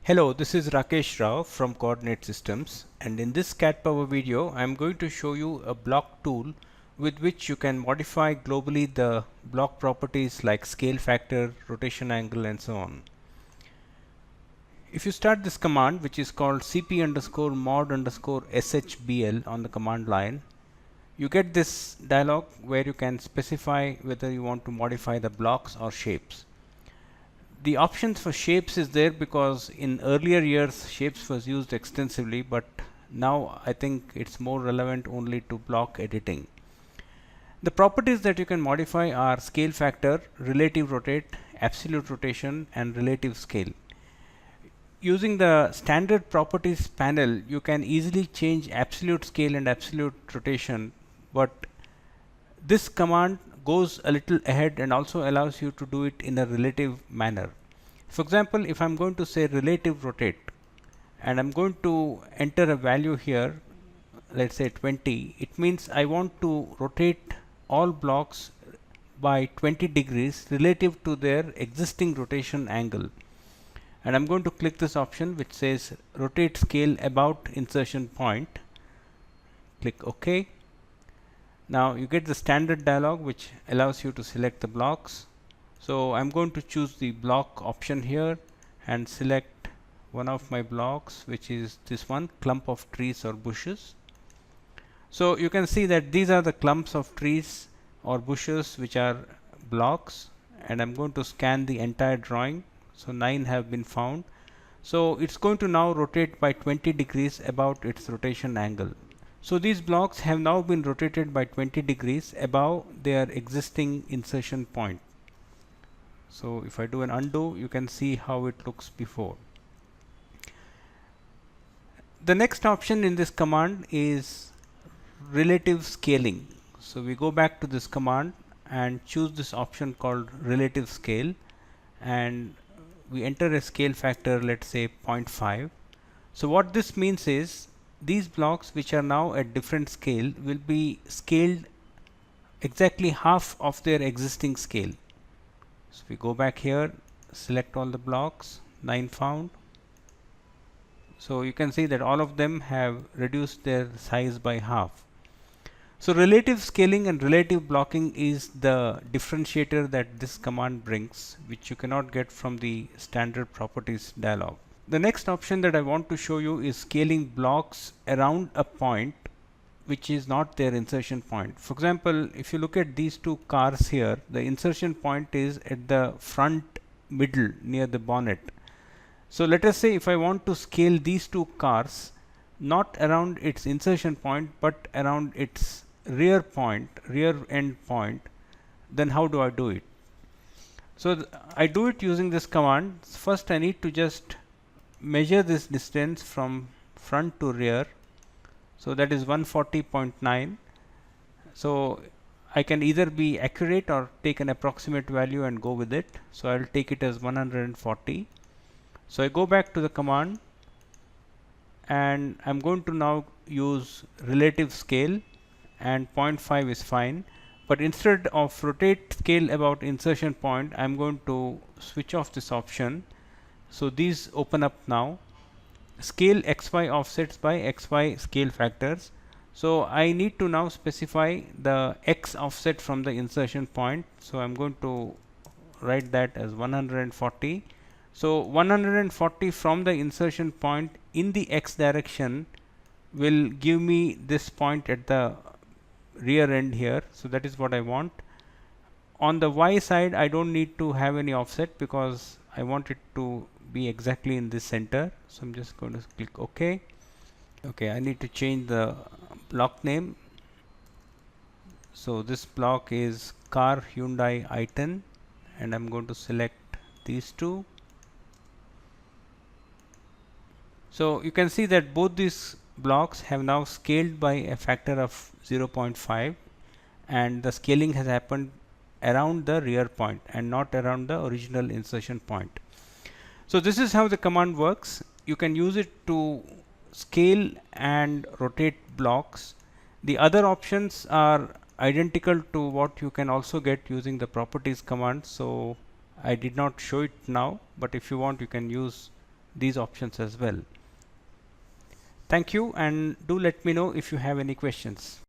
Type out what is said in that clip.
Hello, this is Rakesh Rao from Coordinate Systems, and in this CADPower video I am going to show you a block tool with which you can modify globally the block properties like scale factor, rotation angle and so on. If you start this command, which is called cp_mod_shbl on the command line, you get this dialog where you can specify whether you want to modify the blocks or shapes. The options for shapes is there because in earlier years shapes was used extensively, but now I think it's more relevant only to block editing. The properties that you can modify are scale factor, relative rotate, absolute rotation and relative scale. Using the standard properties panel, you can easily change absolute scale and absolute rotation, but this command goes a little ahead and also allows you to do it in a relative manner. For example, if I'm going to say relative rotate and I'm going to enter a value here, let's say 20, it means I want to rotate all blocks by 20 degrees relative to their existing rotation angle. And I'm going to click this option which says rotate scale about insertion point. Click OK. Now you get the standard dialog which allows you to select the blocks. So I'm going to choose the block option here and select one of my blocks, which is this one, clump of trees or bushes. So you can see that these are the clumps of trees or bushes which are blocks, and I'm going to scan the entire drawing. So 9 have been found. So it's going to now rotate by 20 degrees about its rotation angle. So these blocks have now been rotated by 20 degrees above their existing insertion point. So if I do an undo, you can see how it looks before. The next option in this command is relative scaling. So we go back to this command and choose this option called relative scale, and we enter a scale factor, let's say 0.5. So what this means is these blocks which are now at different scale will be scaled exactly half of their existing scale. So we go back here, select all the blocks, 9 found. So you can see that all of them have reduced their size by half. So relative scaling and relative blocking is the differentiator that this command brings, which you cannot get from the standard properties dialog. The next option that I want to show you is scaling blocks around a point which is not their insertion point. For example, if you look at these two cars here, the insertion point is at the front middle near the bonnet. So let us say if I want to scale these two cars not around its insertion point but around its rear end point, then how do I do it? So I do it using this command. First I need to just measure this distance from front to rear. So that is 140.9. So I can either be accurate or take an approximate value and go with it. So I will take it as 140. So I go back to the command and I'm going to now use relative scale, and 0.5 is fine. But instead of rotate scale about insertion point, I'm going to switch off this option. So these open up now. Scale xy offsets by xy scale factors. So I need to now specify the x offset from the insertion point. So I'm going to write that as 140. So 140 from the insertion point in the x direction will give me this point at the rear end here. So that is what I want. On the y side, I don't need to have any offset because I want it to be exactly in this center. So I'm just going to click OK. Okay, I need to change the block name. So this block is car Hyundai i10, and I'm going to select these two. So you can see that both these blocks have now scaled by a factor of 0.5, and the scaling has happened around the rear point and not around the original insertion point. So this is how the command works. You can use it to scale and rotate blocks. The other options are identical to what you can also get using the properties command. So I did not show it now, but if you want, you can use these options as well. Thank you, and do let me know if you have any questions.